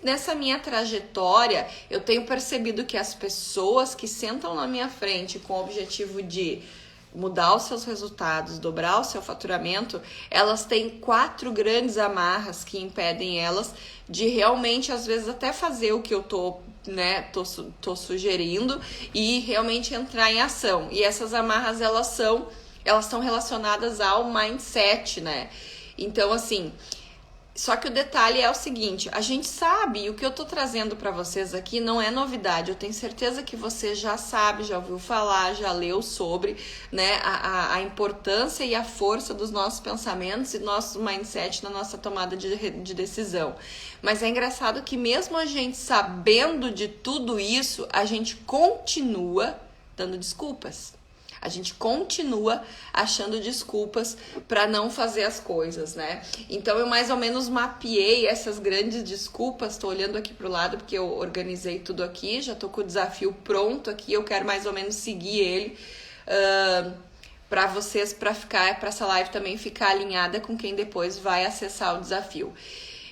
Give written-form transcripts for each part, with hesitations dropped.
Nessa minha trajetória, eu tenho percebido que as pessoas que sentam na minha frente com o objetivo de mudar os seus resultados, dobrar o seu faturamento, elas têm 4 grandes amarras que impedem elas de realmente, às vezes, até fazer o que eu tô sugerindo e realmente entrar em ação. E essas amarras, elas estão relacionadas ao mindset, né? Então, assim, só que o detalhe é o seguinte, a gente sabe, e o que eu tô trazendo para vocês aqui não é novidade, eu tenho certeza que você já sabe, já ouviu falar, já leu sobre, né, a importância e a força dos nossos pensamentos e nosso mindset na nossa tomada de decisão. Mas é engraçado que mesmo a gente sabendo de tudo isso, a gente continua dando desculpas. A gente continua achando desculpas para não fazer as coisas, né? Então eu mais ou menos mapeei essas grandes desculpas. Tô olhando aqui pro lado porque eu organizei tudo aqui, já tô com o desafio pronto aqui. Eu quero mais ou menos seguir ele para vocês, para essa live também ficar alinhada com quem depois vai acessar o desafio.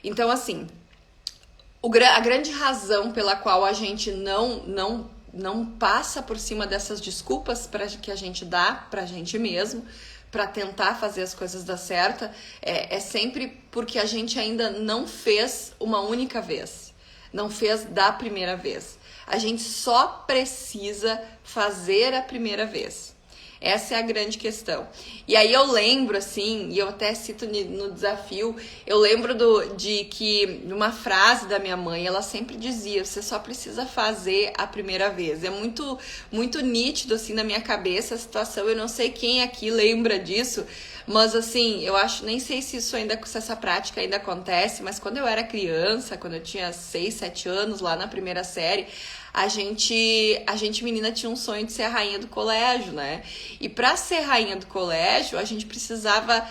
Então, assim, a grande razão pela qual a gente não passa por cima dessas desculpas que a gente dá pra gente mesmo, pra tentar fazer as coisas dar certo, é sempre porque a gente ainda não fez uma única vez, não fez da primeira vez. A gente só precisa fazer a primeira vez. Essa é a grande questão. E aí eu lembro, assim, e eu até cito no desafio, eu lembro de uma frase da minha mãe, ela sempre dizia, você só precisa fazer a primeira vez. É muito, muito nítido, assim, na minha cabeça a situação, eu não sei quem aqui lembra disso, mas assim, eu acho, nem sei se essa prática ainda acontece, mas quando eu era criança, quando eu tinha 6, 7 anos, lá na primeira série, a gente menina tinha um sonho de ser a rainha do colégio, né? E para ser rainha do colégio, a gente precisava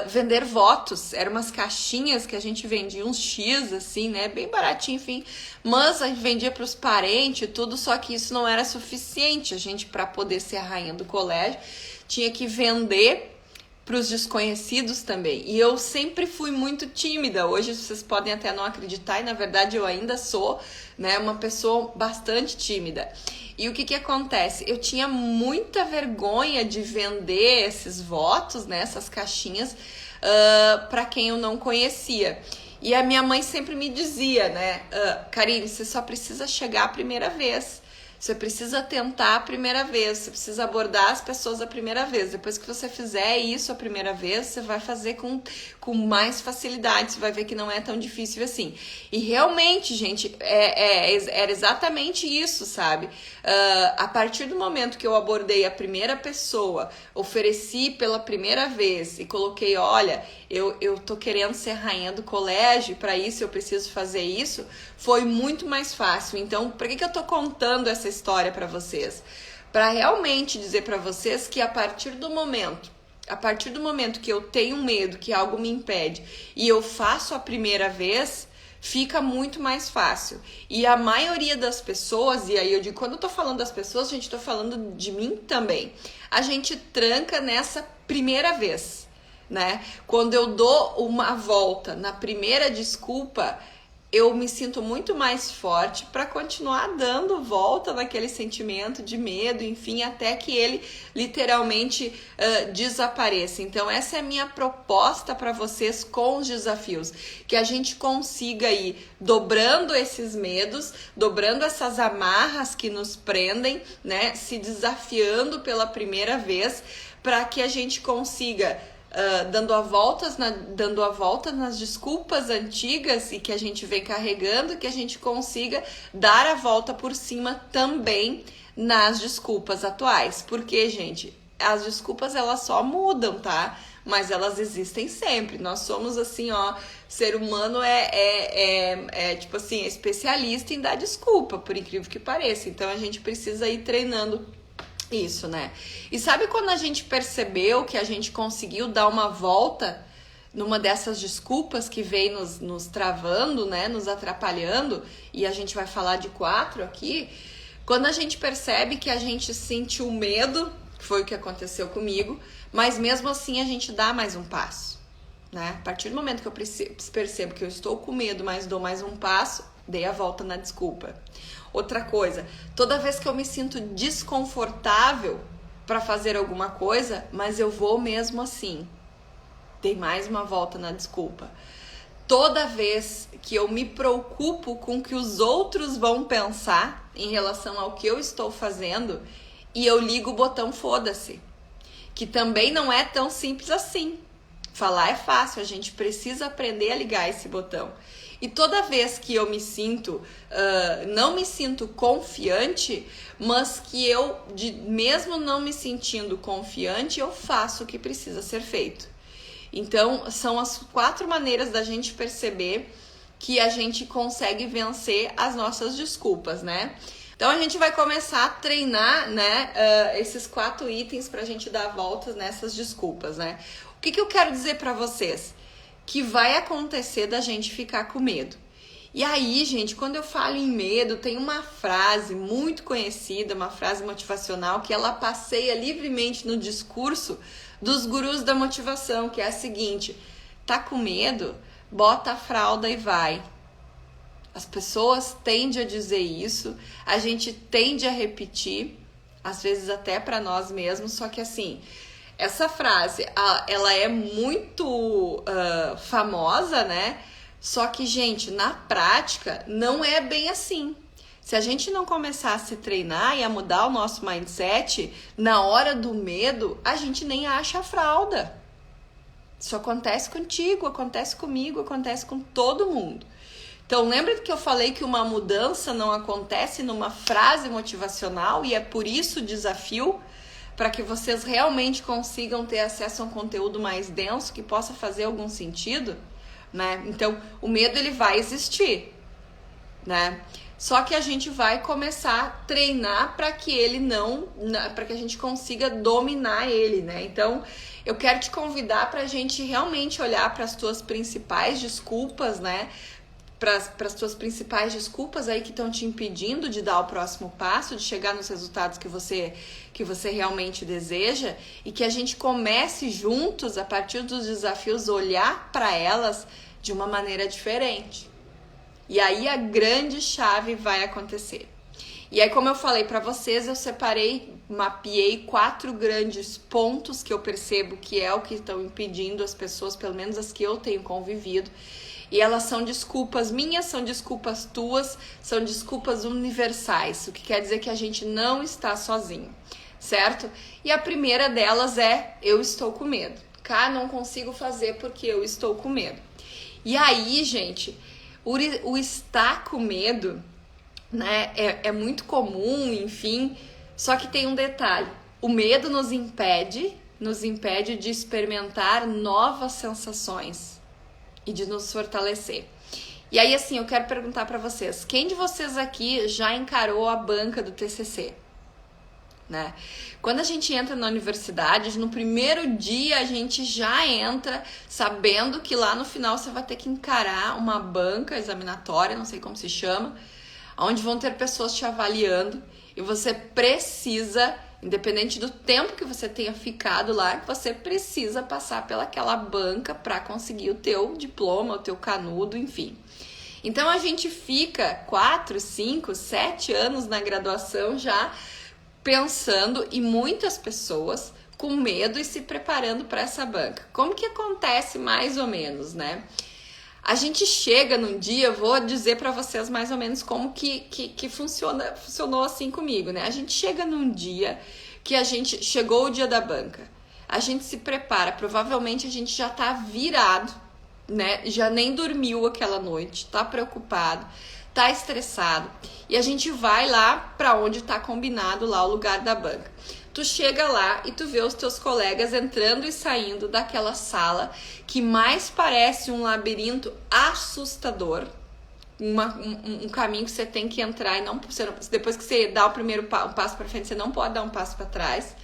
vender votos. Eram umas caixinhas que a gente vendia uns X, assim, né? Bem baratinho, enfim. Mas a gente vendia para os parentes e tudo, só que isso não era suficiente. A gente, para poder ser a rainha do colégio, tinha que vender para os desconhecidos também. E eu sempre fui muito tímida. Hoje vocês podem até não acreditar, e na verdade eu ainda sou, né, uma pessoa bastante tímida. E o que acontece? Eu tinha muita vergonha de vender esses votos, né, essas caixinhas, para quem eu não conhecia. E a minha mãe sempre me dizia, né, Karine, você só precisa chegar a primeira vez. Você precisa tentar a primeira vez, você precisa abordar as pessoas a primeira vez. Depois que você fizer isso a primeira vez, você vai fazer com mais facilidade, você vai ver que não é tão difícil assim. E realmente, gente, era exatamente isso, sabe? A partir do momento que eu abordei a primeira pessoa, ofereci pela primeira vez e coloquei, olha, eu tô querendo ser rainha do colégio, para isso eu preciso fazer isso, foi muito mais fácil. Então, por que eu tô contando essa história para vocês? Para realmente dizer para vocês que a partir do momento que eu tenho medo, que algo me impede, e eu faço a primeira vez, fica muito mais fácil. E a maioria das pessoas, e aí eu digo, quando eu tô falando das pessoas, gente, tô falando de mim também. A gente tranca nessa primeira vez, né? Quando eu dou uma volta na primeira desculpa, eu me sinto muito mais forte para continuar dando volta naquele sentimento de medo, enfim, até que ele literalmente desapareça. Então essa é a minha proposta para vocês com os desafios, que a gente consiga ir dobrando esses medos, dobrando essas amarras que nos prendem, né, se desafiando pela primeira vez, para que a gente consiga dando a volta nas desculpas antigas e que a gente vem carregando, que a gente consiga dar a volta por cima também nas desculpas atuais. Porque, gente, as desculpas elas só mudam, tá? Mas elas existem sempre. Nós somos assim, ó, ser humano tipo assim, especialista em dar desculpa, por incrível que pareça. Então a gente precisa ir treinando isso, né? E sabe quando a gente percebeu que a gente conseguiu dar uma volta numa dessas desculpas que vem nos travando, né? Nos atrapalhando, e a gente vai falar de 4 aqui. Quando a gente percebe que a gente sentiu medo, que foi o que aconteceu comigo, mas mesmo assim a gente dá mais um passo, né? A partir do momento que eu percebo que eu estou com medo, mas dou mais um passo, Dei a volta na desculpa. Outra coisa, toda vez que eu me sinto desconfortável para fazer alguma coisa, mas eu vou mesmo assim. Dei mais uma volta na desculpa. Toda vez que eu me preocupo com o que os outros vão pensar em relação ao que eu estou fazendo, e eu ligo o botão foda-se, que também não é tão simples assim. Falar é fácil, a gente precisa aprender a ligar esse botão. E toda vez que eu me sinto, não me sinto confiante, mas que eu, mesmo não me sentindo confiante, eu faço o que precisa ser feito. Então, são as 4 maneiras da gente perceber que a gente consegue vencer as nossas desculpas, né? Então, a gente vai começar a treinar, né, esses 4 itens pra gente dar voltas nessas desculpas, né? O que eu quero dizer pra vocês? Que vai acontecer da gente ficar com medo. E aí, gente, quando eu falo em medo, tem uma frase muito conhecida, uma frase motivacional, que ela passeia livremente no discurso dos gurus da motivação, que é a seguinte: tá com medo? Bota a fralda e vai. As pessoas tendem a dizer isso, a gente tende a repetir, às vezes até para nós mesmos, só que assim, essa frase, ela é muito famosa, né? Só que, gente, na prática, não é bem assim. Se a gente não começar a se treinar e a mudar o nosso mindset, na hora do medo, a gente nem acha a fralda. Isso acontece contigo, acontece comigo, acontece com todo mundo. Então, lembra que eu falei que uma mudança não acontece numa frase motivacional e é por isso o desafio? Para que vocês realmente consigam ter acesso a um conteúdo mais denso que possa fazer algum sentido, né? Então, o medo ele vai existir, né? Só que a gente vai começar a treinar para que ele para que a gente consiga dominar ele, né? Então, eu quero te convidar para a gente realmente olhar para as tuas principais desculpas, né? Para as tuas principais desculpas aí que estão te impedindo de dar o próximo passo, de chegar nos resultados que você realmente deseja, e que a gente comece juntos, a partir dos desafios, olhar para elas de uma maneira diferente. E aí a grande chave vai acontecer. E aí, como eu falei para vocês, eu mapeei 4 grandes pontos que eu percebo que é o que estão impedindo as pessoas, pelo menos as que eu tenho convivido. E elas são desculpas minhas, são desculpas tuas, são desculpas universais, o que quer dizer que a gente não está sozinho, certo? E a primeira delas é: eu estou com medo. Não consigo fazer porque eu estou com medo. E aí, gente, o estar com medo, né, é muito comum, enfim, só que tem um detalhe: o medo nos impede de experimentar novas sensações e de nos fortalecer. E aí, assim, eu quero perguntar para vocês: quem de vocês aqui já encarou a banca do TCC? Né? Quando a gente entra na universidade, no primeiro dia a gente já entra sabendo que lá no final você vai ter que encarar uma banca examinatória, não sei como se chama, onde vão ter pessoas te avaliando e você precisa, independente do tempo que você tenha ficado lá, você precisa passar pelaquela banca para conseguir o teu diploma, o teu canudo, enfim. Então a gente fica 4, 5, 7 anos na graduação já pensando, e muitas pessoas com medo e se preparando para essa banca. Como que acontece mais ou menos, né? A gente chega num dia, vou dizer para vocês mais ou menos como que funcionou assim comigo, né? A gente chega num dia que chegou o dia da banca, a gente se prepara, provavelmente a gente já tá virado, né? Já nem dormiu aquela noite, tá preocupado, tá estressado, e a gente vai lá para onde tá combinado lá o lugar da banca. Tu chega lá e tu vê os teus colegas entrando e saindo daquela sala que mais parece um labirinto assustador, um caminho que você tem que entrar e depois que você dá o primeiro passo para frente, você não pode dar um passo para trás.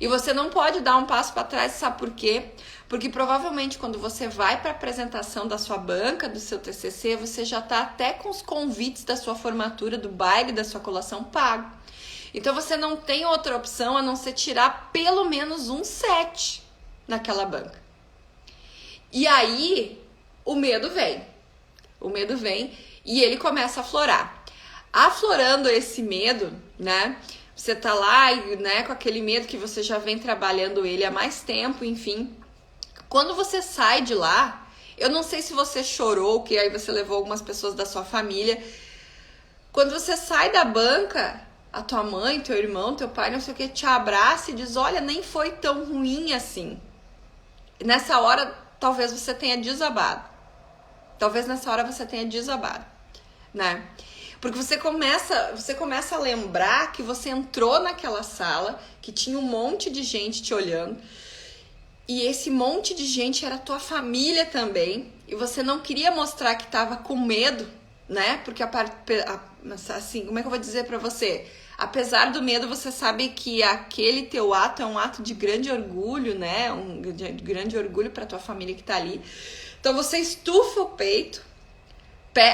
E você não pode dar um passo para trás, sabe por quê? Porque provavelmente quando você vai para a apresentação da sua banca, do seu TCC, você já está até com os convites da sua formatura, do baile, da sua colação pago. Então você não tem outra opção a não ser tirar pelo menos um 7 naquela banca. E aí o medo vem. O medo vem e ele começa a aflorar. Aflorando esse medo, né? Você tá lá, né, com aquele medo que você já vem trabalhando ele há mais tempo, enfim. Quando você sai de lá, eu não sei se você chorou, que aí você levou algumas pessoas da sua família. Quando você sai da banca, a tua mãe, teu irmão, teu pai, não sei o que, te abraça e diz, olha, nem foi tão ruim assim. Nessa hora, talvez você tenha desabado. Talvez nessa hora você tenha desabado, né? Porque você começa a lembrar que você entrou naquela sala, que tinha um monte de gente te olhando, e esse monte de gente era tua família também, e você não queria mostrar que tava com medo, né? Porque assim, como é que eu vou dizer pra você? Apesar do medo, você sabe que aquele teu ato é um ato de grande orgulho, né? De grande orgulho pra tua família que tá ali. Então você estufa o peito,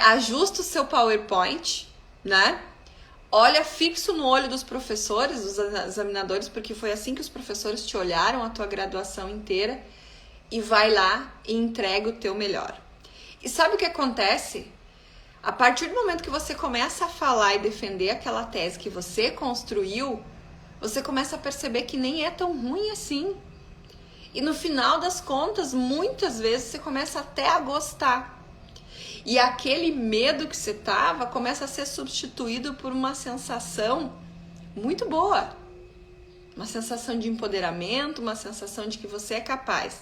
ajusta o seu PowerPoint, né? Olha fixo no olho dos professores, dos examinadores, porque foi assim que os professores te olharam a tua graduação inteira, e vai lá e entrega o teu melhor. E sabe o que acontece? A partir do momento que você começa a falar e defender aquela tese que você construiu, você começa a perceber que nem é tão ruim assim. E no final das contas, muitas vezes você começa até a gostar. E aquele medo que você tava começa a ser substituído por uma sensação muito boa. Uma sensação de empoderamento, uma sensação de que você é capaz.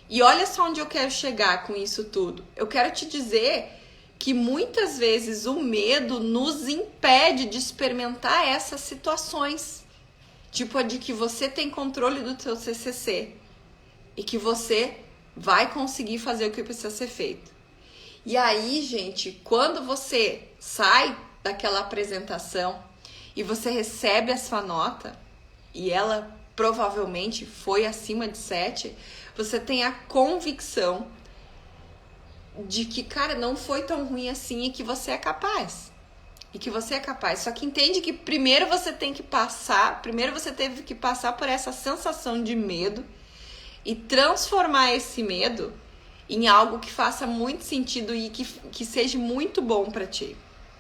E olha só onde eu quero chegar com isso tudo. Eu quero te dizer que muitas vezes o medo nos impede de experimentar essas situações. Tipo a de que você tem controle do teu TCC e que você vai conseguir fazer o que precisa ser feito. E aí, gente, quando você sai daquela apresentação e você recebe a sua nota, e ela provavelmente foi acima de 7, você tem a convicção de que, cara, não foi tão ruim assim e que você é capaz. E que você é capaz. Só que entende que primeiro você teve que passar por essa sensação de medo e transformar esse medo em algo que faça muito sentido e que seja muito bom pra ti,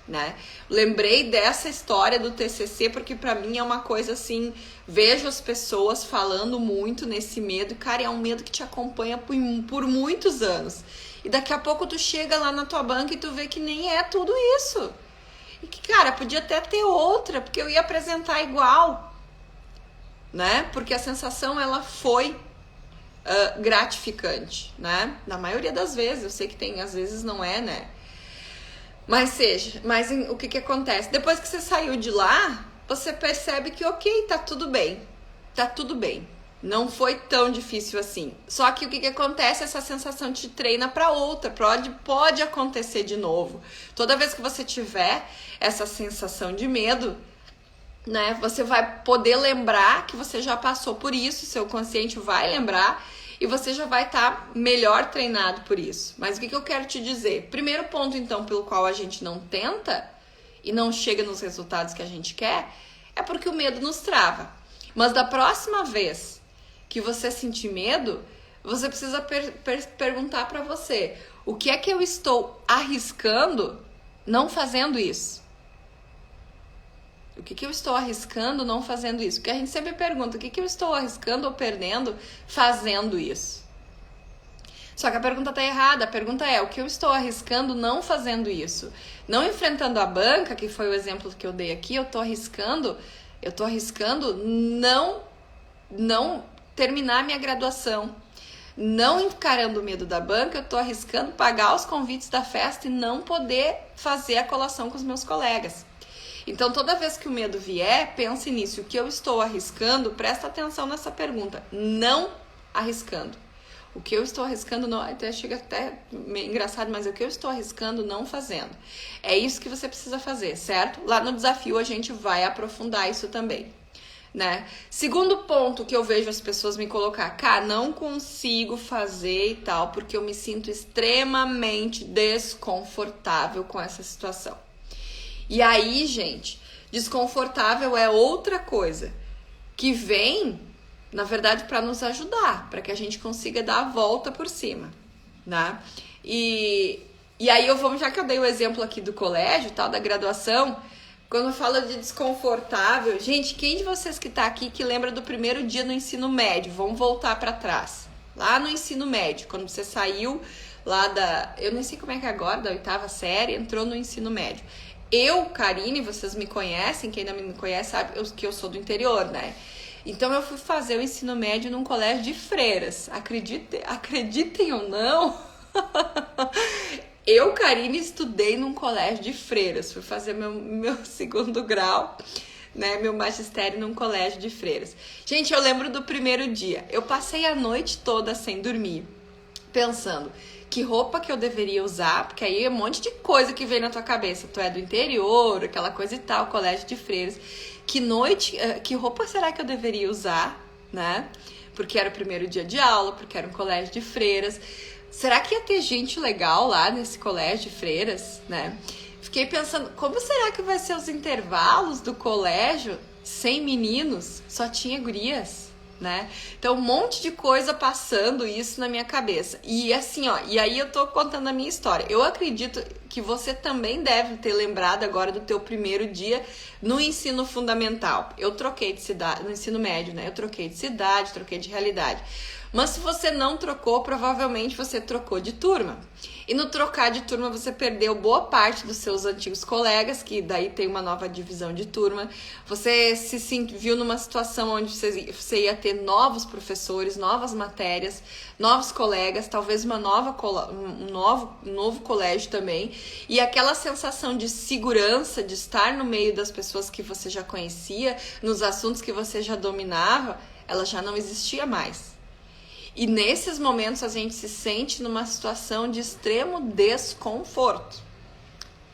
né? Lembrei dessa história do TCC porque pra mim é uma coisa assim, vejo as pessoas falando muito nesse medo, cara, é um medo que te acompanha por muitos anos. E daqui a pouco tu chega lá na tua banca e tu vê que nem é tudo isso. E que, cara, podia até ter outra, porque eu ia apresentar igual, né? Porque a sensação, ela foi gratificante, né? Na maioria das vezes, eu sei que tem, às vezes não é, né? Mas o que acontece? Depois que você saiu de lá, você percebe que ok, tá tudo bem, não foi tão difícil assim. Só que o que acontece? Essa sensação te treina para outra, pode acontecer de novo. Toda vez que você tiver essa sensação de medo, né, você vai poder lembrar que você já passou por isso, seu consciente vai lembrar e você já vai estar melhor treinado por isso. Mas o que eu quero te dizer? Primeiro ponto, então, pelo qual a gente não tenta e não chega nos resultados que a gente quer, é porque o medo nos trava. Mas da próxima vez que você sentir medo, você precisa perguntar para você, o que é que eu estou arriscando não fazendo isso? O que eu estou arriscando não fazendo isso? Porque a gente sempre pergunta, o que eu estou arriscando ou perdendo fazendo isso? Só que a pergunta está errada. A pergunta é, o que eu estou arriscando não fazendo isso? Não enfrentando a banca, que foi o exemplo que eu dei aqui, eu estou arriscando não terminar minha graduação. Não encarando o medo da banca, eu estou arriscando pagar os convites da festa e não poder fazer a colação com os meus colegas. Então, toda vez que o medo vier, pense nisso. O que eu estou arriscando, presta atenção nessa pergunta. Não arriscando. O que eu estou arriscando, não, até chega até meio engraçado, mas o que eu estou arriscando não fazendo. É isso que você precisa fazer, certo? Lá no desafio a gente vai aprofundar isso também, né? Segundo ponto que eu vejo as pessoas me colocar, cara, não consigo fazer e tal, porque eu me sinto extremamente desconfortável com essa situação. E aí, gente, desconfortável é outra coisa que vem, na verdade, para nos ajudar, para que a gente consiga dar a volta por cima, né? E E aí já que eu dei o exemplo aqui do colégio, tal, da graduação, quando fala de desconfortável, gente, quem de vocês que tá aqui que lembra do primeiro dia no ensino médio? Vamos voltar para trás. Lá no ensino médio, quando você saiu lá eu nem sei como é que é agora, da 8ª série, entrou no ensino médio. Eu, Karine, vocês me conhecem, quem não me conhece sabe que eu sou do interior, né? Então eu fui fazer o ensino médio num colégio de freiras. Acreditem ou não, eu, Karine, estudei num colégio de freiras. Fui fazer meu 2º grau, né? Meu magistério num colégio de freiras. Gente, eu lembro do primeiro dia. Eu passei a noite toda sem dormir, pensando que roupa que eu deveria usar, porque aí é um monte de coisa que vem na tua cabeça. Tu é do interior, aquela coisa e tal, colégio de freiras. Que roupa será que eu deveria usar, né? Porque era o primeiro dia de aula, porque era um colégio de freiras. Será que ia ter gente legal lá nesse colégio de freiras, né? Fiquei pensando, como será que vai ser os intervalos do colégio sem meninos? Só tinha gurias, né? Então, um monte de coisa passando isso na minha cabeça. E assim, ó, e aí eu tô contando a minha história. Eu acredito que você também deve ter lembrado agora do teu primeiro dia no ensino fundamental. Eu troquei de cidade, no ensino médio, né? Eu troquei de cidade, troquei de realidade. Mas se você não trocou, provavelmente você trocou de turma. E no trocar de turma você perdeu boa parte dos seus antigos colegas, que daí tem uma nova divisão de turma. Você viu numa situação onde você ia ter novos professores, novas matérias, novos colegas, talvez um novo colégio também. E aquela sensação de segurança, de estar no meio das pessoas que você já conhecia, nos assuntos que você já dominava, ela já não existia mais. E nesses momentos a gente se sente numa situação de extremo desconforto.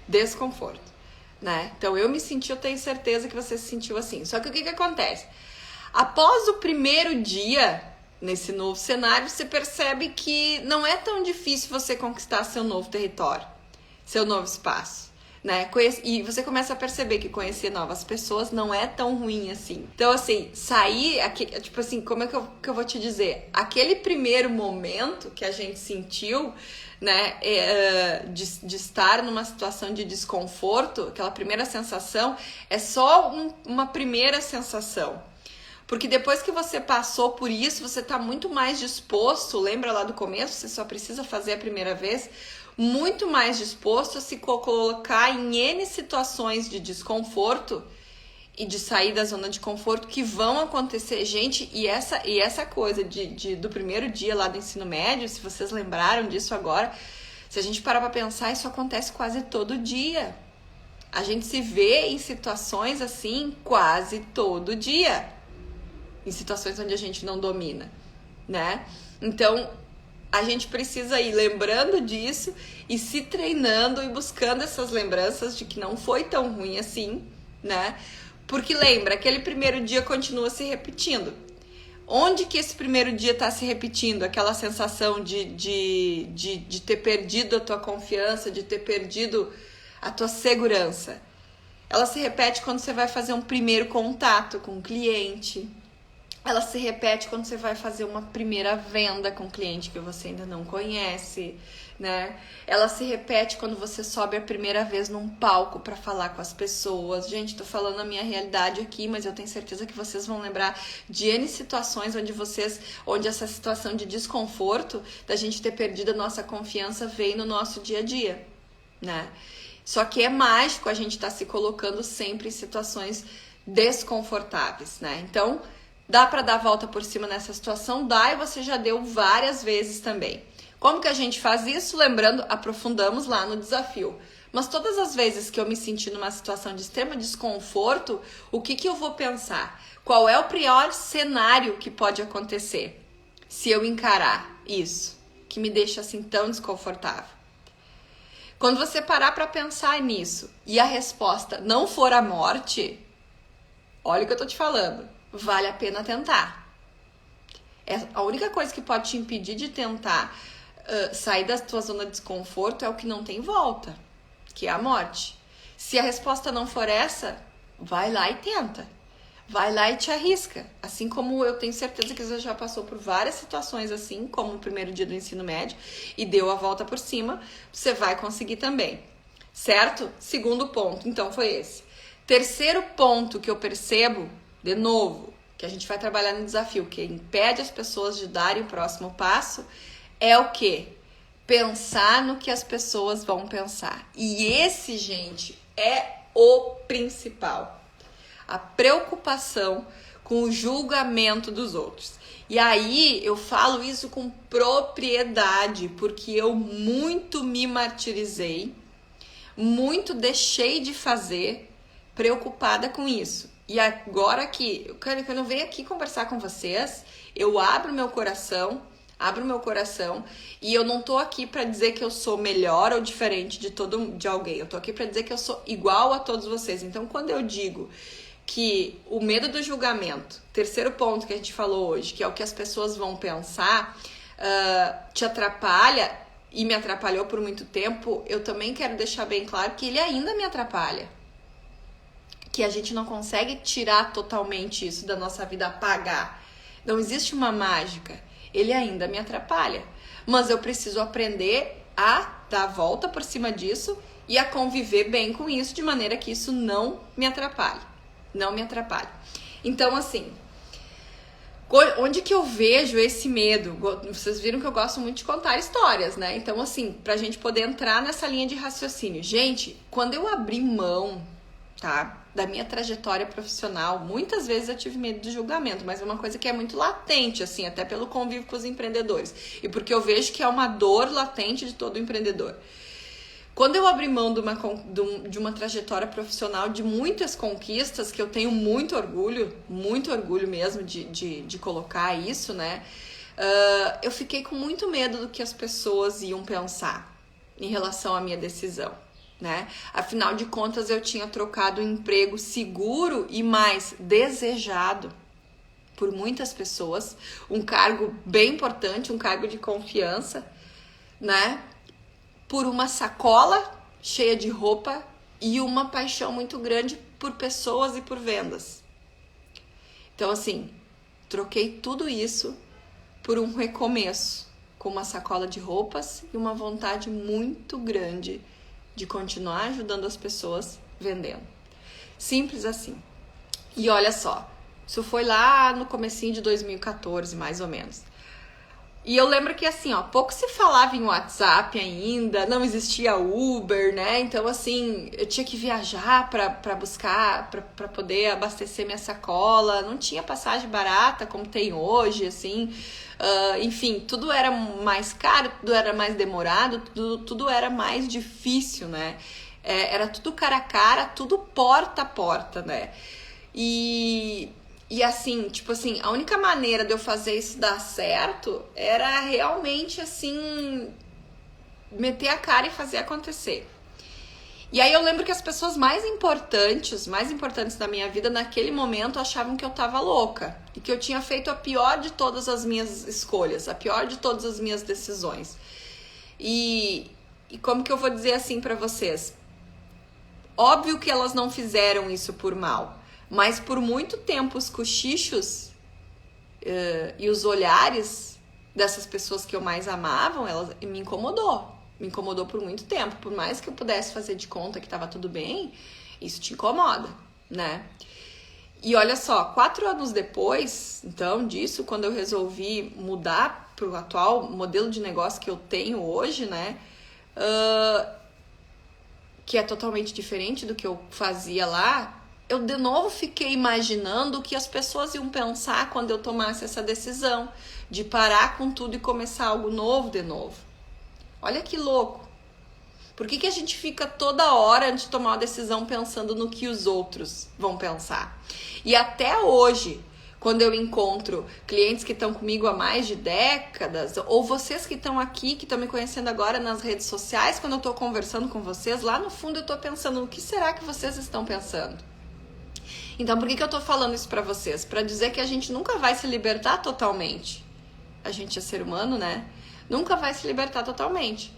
Desconforto, né? Então eu tenho certeza que você se sentiu assim. Só que o que acontece? Após o primeiro dia nesse novo cenário, você percebe que não é tão difícil você conquistar seu novo território, seu novo espaço, né? E você começa a perceber que conhecer novas pessoas não é tão ruim assim. Então, assim, tipo assim, como é que eu vou te dizer? Aquele primeiro momento que a gente sentiu, né, de estar numa situação de desconforto, aquela primeira sensação, é só uma primeira sensação. Porque depois que você passou por isso, você tá muito mais disposto, lembra lá do começo, você só precisa fazer a primeira vez, muito mais disposto a se colocar em N situações de desconforto e de sair da zona de conforto que vão acontecer. Gente, e essa coisa do primeiro dia lá do ensino médio, se vocês lembraram disso agora, se a gente parar pra pensar, isso acontece quase todo dia. A gente se vê em situações assim quase todo dia. Em situações onde a gente não domina, né? Então, a gente precisa ir lembrando disso e se treinando e buscando essas lembranças de que não foi tão ruim assim, né? Porque lembra, aquele primeiro dia continua se repetindo. Onde que esse primeiro dia está se repetindo? Aquela sensação de ter perdido a tua confiança, de ter perdido a tua segurança. Ela se repete quando você vai fazer um primeiro contato com o cliente. Ela se repete quando você vai fazer uma primeira venda com um cliente que você ainda não conhece, né? Ela se repete quando você sobe a primeira vez num palco para falar com as pessoas. Gente, tô falando a minha realidade aqui, mas eu tenho certeza que vocês vão lembrar de N situações onde essa situação de desconforto, da gente ter perdido a nossa confiança, veio no nosso dia a dia, né? Só que é mágico a gente tá se colocando sempre em situações desconfortáveis, né? Então, dá para dar a volta por cima nessa situação? Dá, e você já deu várias vezes também. Como que a gente faz isso? Lembrando, aprofundamos lá no desafio. Mas todas as vezes que eu me senti numa situação de extremo desconforto, o que eu vou pensar? Qual é o pior cenário que pode acontecer se eu encarar isso, que me deixa assim tão desconfortável? Quando você parar para pensar nisso e a resposta não for a morte, olha o que eu tô te falando. Vale a pena tentar. A única coisa que pode te impedir de tentar sair da tua zona de desconforto é o que não tem volta, que é a morte. Se a resposta não for essa, vai lá e tenta. vai lá e te arrisca. Assim como eu tenho certeza que você já passou por várias situações assim, como o primeiro dia do ensino médio, e deu a volta por cima, você vai conseguir também. Certo? Segundo ponto, então, foi esse. Terceiro ponto que eu percebo, de novo, que a gente vai trabalhar no desafio, que impede as pessoas de darem o próximo passo, é o quê? Pensar no que as pessoas vão pensar. E esse, gente, é o principal. A preocupação com o julgamento dos outros. E aí eu falo isso com propriedade, porque eu muito me martirizei, muito deixei de fazer, preocupada com isso. E agora que quando eu venho aqui conversar com vocês, eu abro meu coração e eu não tô aqui para dizer que eu sou melhor ou diferente de alguém. Eu tô aqui para dizer que eu sou igual a todos vocês. Então, quando eu digo que o medo do julgamento, terceiro ponto que a gente falou hoje, que é o que as pessoas vão pensar, te atrapalha e me atrapalhou por muito tempo, eu também quero deixar bem claro que ele ainda me atrapalha. Que a gente não consegue tirar totalmente isso da nossa vida, apagar. Não existe uma mágica. Ele ainda me atrapalha. Mas eu preciso aprender a dar a volta por cima disso e a conviver bem com isso, de maneira que isso não me atrapalhe. Não me atrapalhe. Então, assim, onde que eu vejo esse medo? Vocês viram que eu gosto muito de contar histórias, né? Então, assim, pra gente poder entrar nessa linha de raciocínio. Gente, quando eu abri mão, tá, da minha trajetória profissional, muitas vezes eu tive medo do julgamento, mas é uma coisa que é muito latente, assim, até pelo convívio com os empreendedores. E porque eu vejo que é uma dor latente de todo empreendedor. Quando eu abri mão de uma trajetória profissional de muitas conquistas, que eu tenho muito orgulho mesmo de colocar isso, né? Eu fiquei com muito medo do que as pessoas iam pensar em relação à minha decisão, né? Afinal de contas, eu tinha trocado um emprego seguro e mais desejado por muitas pessoas, um cargo bem importante, um cargo de confiança, né? Por uma sacola cheia de roupa e uma paixão muito grande por pessoas e por vendas. Então, assim, troquei tudo isso por um recomeço, com uma sacola de roupas e uma vontade muito grande de continuar ajudando as pessoas vendendo. Simples assim. E olha só, isso foi lá no comecinho de 2014, mais ou menos. E eu lembro que, assim, ó, pouco se falava em WhatsApp ainda, não existia Uber, né? Então, assim, eu tinha que viajar pra buscar, pra poder abastecer minha sacola. Não tinha passagem barata como tem hoje, assim. Enfim, tudo era mais caro, tudo era mais demorado, tudo era mais difícil, né? Era tudo cara a cara, tudo porta a porta, né? E assim, tipo assim, a única maneira de eu fazer isso dar certo era realmente, assim, meter a cara e fazer acontecer. E aí eu lembro que as pessoas mais importantes da minha vida naquele momento achavam que eu tava louca e que eu tinha feito a pior de todas as minhas escolhas, a pior de todas as minhas decisões. E como que eu vou dizer assim pra vocês? Óbvio que elas não fizeram isso por mal. Mas por muito tempo os cochichos e os olhares dessas pessoas que eu mais amavam, elas me incomodou. Me incomodou por muito tempo. Por mais que eu pudesse fazer de conta que estava tudo bem, isso te incomoda, né? E olha só, 4 anos depois, então, disso, quando eu resolvi mudar para o atual modelo de negócio que eu tenho hoje, né? Que é totalmente diferente do que eu fazia lá, eu de novo fiquei imaginando o que as pessoas iam pensar quando eu tomasse essa decisão de parar com tudo e começar algo novo de novo. Olha que louco. Por que a gente fica toda hora antes de tomar uma decisão pensando no que os outros vão pensar? E até hoje, quando eu encontro clientes que estão comigo há mais de décadas, ou vocês que estão aqui, que estão me conhecendo agora nas redes sociais, quando eu estou conversando com vocês, lá no fundo eu estou pensando, o que será que vocês estão pensando? Então, por que eu tô falando isso pra vocês? Pra dizer que a gente nunca vai se libertar totalmente. A gente é ser humano, né? Nunca vai se libertar totalmente.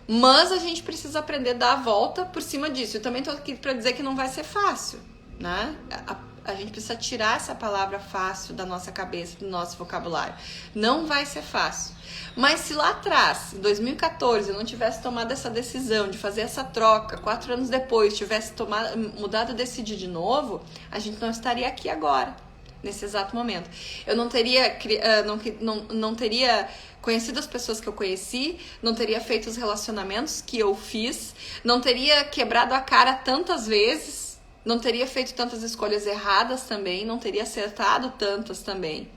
Mas a gente precisa aprender a dar a volta por cima disso. Eu também tô aqui pra dizer que não vai ser fácil, né? a gente precisa tirar essa palavra fácil da nossa cabeça, do nosso vocabulário. Não vai ser fácil. Mas se lá atrás, em 2014, eu não tivesse tomado essa decisão de fazer essa troca, 4 anos depois, tivesse mudado e decidido de novo, a gente não estaria aqui agora, nesse exato momento. Eu não teria, não teria conhecido as pessoas que eu conheci, não teria feito os relacionamentos que eu fiz, não teria quebrado a cara tantas vezes, não teria feito tantas escolhas erradas também, não teria acertado tantas também.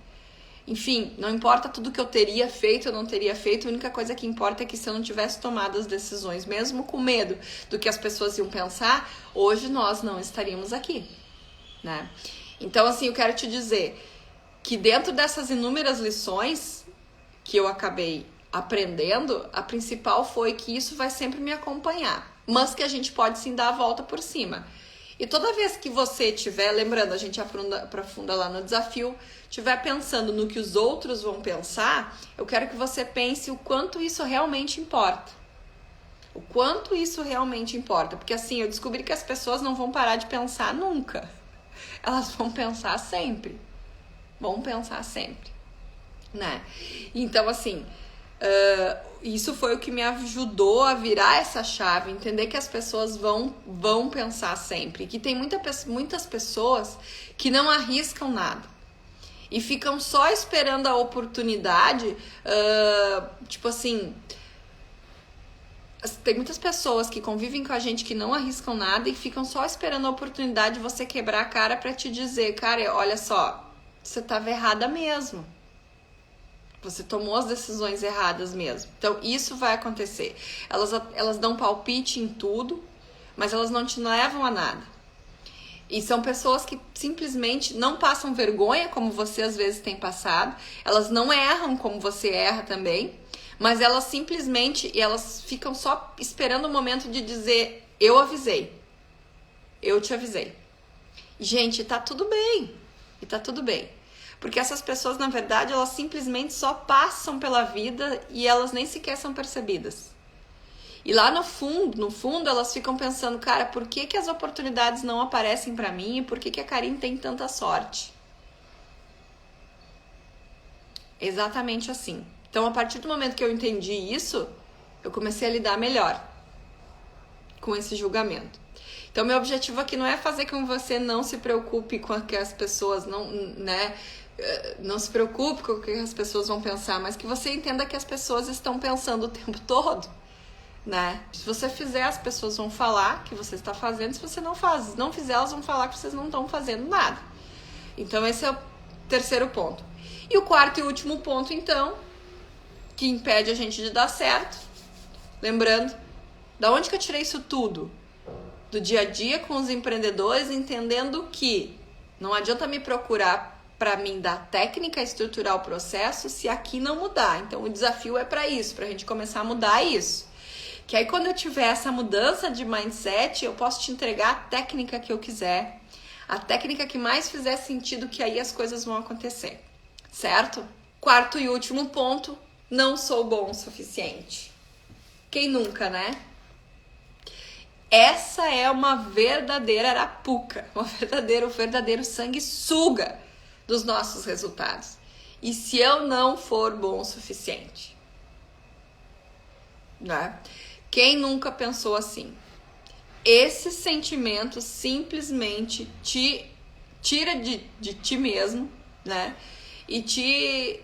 Enfim, não importa tudo que eu teria feito ou não teria feito, a única coisa que importa é que se eu não tivesse tomado as decisões, mesmo com medo do que as pessoas iam pensar, hoje nós não estaríamos aqui, né? Então, assim, eu quero te dizer que dentro dessas inúmeras lições que eu acabei aprendendo, a principal foi que isso vai sempre me acompanhar, mas que a gente pode sim dar a volta por cima. E toda vez que você estiver, lembrando, a gente aprofunda lá no desafio, estiver pensando no que os outros vão pensar, eu quero que você pense o quanto isso realmente importa. O quanto isso realmente importa. Porque assim, eu descobri que as pessoas não vão parar de pensar nunca. Elas vão pensar sempre. Vão pensar sempre, né? Então, assim, isso foi o que me ajudou a virar essa chave, entender que as pessoas vão pensar sempre, que tem muitas pessoas que não arriscam nada e ficam só esperando a oportunidade, tipo assim, tem muitas pessoas que convivem com a gente que não arriscam nada e ficam só esperando a oportunidade de você quebrar a cara pra te dizer, cara, olha só, você tava errada mesmo. Você tomou as decisões erradas mesmo. Então, isso vai acontecer. Elas dão palpite em tudo, mas elas não te levam a nada. E são pessoas que simplesmente não passam vergonha, como você às vezes tem passado. Elas não erram como você erra também. Mas elas simplesmente, elas ficam só esperando o momento de dizer, eu avisei. Eu te avisei. Gente, tá tudo bem. E tá tudo bem. Porque essas pessoas, na verdade, elas simplesmente só passam pela vida e elas nem sequer são percebidas. E lá no fundo, elas ficam pensando, cara, por que as oportunidades não aparecem pra mim e por que a Karine tem tanta sorte? Exatamente assim. Então, a partir do momento que eu entendi isso, eu comecei a lidar melhor com esse julgamento. Então, meu objetivo aqui não é fazer com que você não se preocupe com o que as pessoas não se preocupe com o que as pessoas vão pensar, mas que você entenda que as pessoas estão pensando o tempo todo, né? Se você fizer, as pessoas vão falar que você está fazendo, se você não fizer, elas vão falar que vocês não estão fazendo nada. Então, esse é o terceiro ponto. E o quarto e último ponto, então, que impede a gente de dar certo, lembrando, da onde que eu tirei isso tudo? Do dia a dia com os empreendedores, entendendo que não adianta me procurar para mim dar técnica, estruturar o processo, se aqui não mudar. Então, o desafio é para isso, para a gente começar a mudar isso. Que aí, quando eu tiver essa mudança de mindset, eu posso te entregar a técnica que eu quiser, a técnica que mais fizer sentido, que aí as coisas vão acontecer, certo? Quarto e último ponto, não sou bom o suficiente. Quem nunca, né? Essa é uma verdadeira arapuca, um verdadeiro sanguessuga dos nossos resultados. E se eu não for bom o suficiente? Né? Quem nunca pensou assim? Esse sentimento simplesmente te tira de ti mesmo, né? E te...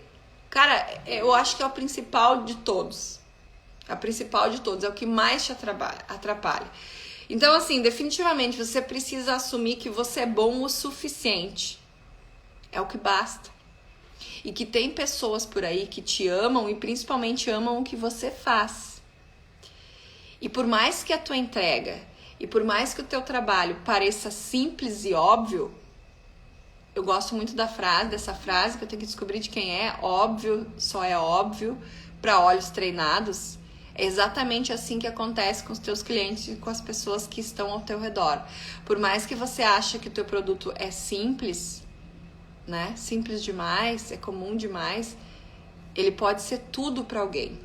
Cara, eu acho que é o principal de todos. A principal de todos, é o que mais te atrapalha. Então, assim, definitivamente você precisa assumir que você é bom o suficiente. É o que basta. E que tem pessoas por aí que te amam e principalmente amam o que você faz. E por mais que a tua entrega e por mais que o teu trabalho pareça simples e óbvio, eu gosto muito dessa frase que eu tenho que descobrir de quem é. Óbvio, só é óbvio para olhos treinados. É exatamente assim que acontece com os teus clientes e com as pessoas que estão ao teu redor. Por mais que você ache que o teu produto é simples, né? Simples demais, é comum demais, ele pode ser tudo para alguém.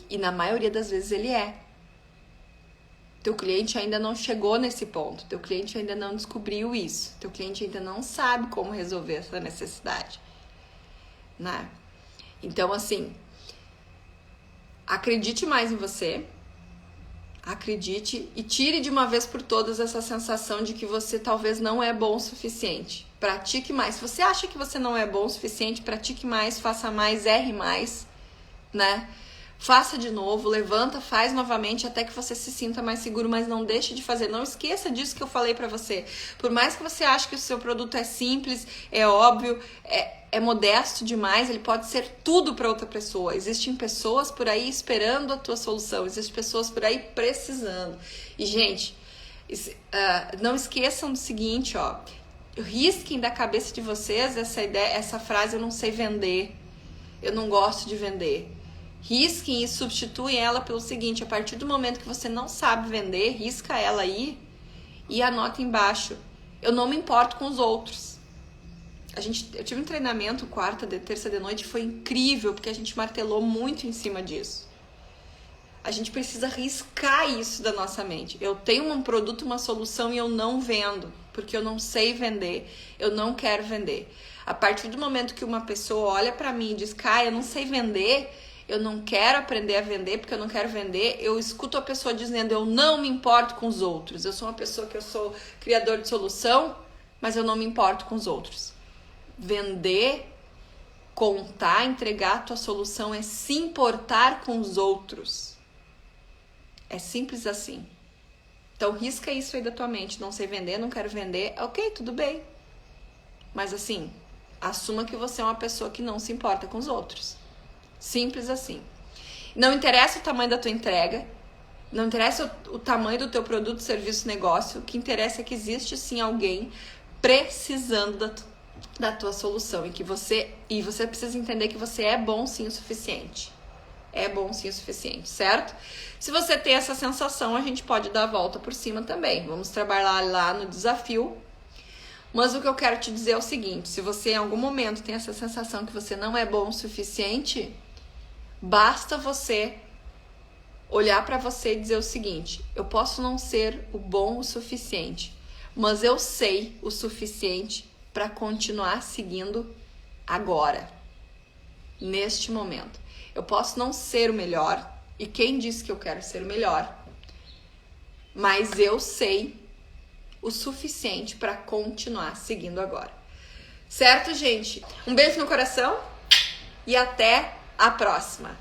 E na maioria das vezes ele é. Teu cliente ainda não chegou nesse ponto, teu cliente ainda não descobriu isso, teu cliente ainda não sabe como resolver essa necessidade, né? Então, assim, acredite mais em você, acredite e tire de uma vez por todas essa sensação de que você talvez não é bom o suficiente. Pratique mais. Se você acha que você não é bom o suficiente, pratique mais, faça mais, erre mais, né? Faça de novo, levanta, faz novamente até que você se sinta mais seguro, mas não deixe de fazer. Não esqueça disso que eu falei pra você. Por mais que você ache que o seu produto é simples, é óbvio, é modesto demais, ele pode ser tudo para outra pessoa. Existem pessoas por aí esperando a tua solução, existem pessoas por aí precisando. E, gente, não esqueçam do seguinte, ó, risquem da cabeça de vocês essa ideia, essa frase, eu não sei vender, eu não gosto de vender. Risquem e substituem ela pelo seguinte: a partir do momento que você não sabe vender, risca ela aí e anota embaixo: eu não me importo com os outros. Eu tive um treinamento terça de noite, foi incrível, porque a gente martelou muito em cima disso. A gente precisa riscar isso da nossa mente. Eu tenho um produto, uma solução e eu não vendo, porque eu não sei vender, eu não quero vender. A partir do momento que uma pessoa olha pra mim e diz: eu não sei vender, eu não quero aprender a vender porque eu não quero vender, eu escuto a pessoa dizendo: eu não me importo com os outros. Eu sou uma pessoa que eu sou criador de solução, mas eu não me importo com os outros. Vender, contar, entregar a tua solução é se importar com os outros. É simples assim. Então risca isso aí da tua mente. Não sei vender, não quero vender. Ok, tudo bem. Mas assim, assuma que você é uma pessoa que não se importa com os outros. Simples assim. Não interessa o tamanho da tua entrega, não interessa o tamanho do teu produto, serviço, negócio. O que interessa é que existe sim alguém precisando da tua solução e você precisa entender que você é bom sim o suficiente. É bom sim o suficiente, certo? Se você tem essa sensação, a gente pode dar a volta por cima também. Vamos trabalhar lá no desafio. Mas o que eu quero te dizer é o seguinte: se você em algum momento tem essa sensação que você não é bom o suficiente, basta você olhar para você e dizer o seguinte: eu posso não ser o bom o suficiente, mas eu sei o suficiente para continuar seguindo agora, neste momento. Eu posso não ser o melhor, e quem disse que eu quero ser o melhor, mas eu sei o suficiente para continuar seguindo agora. Certo, gente? Um beijo no coração e até a próxima!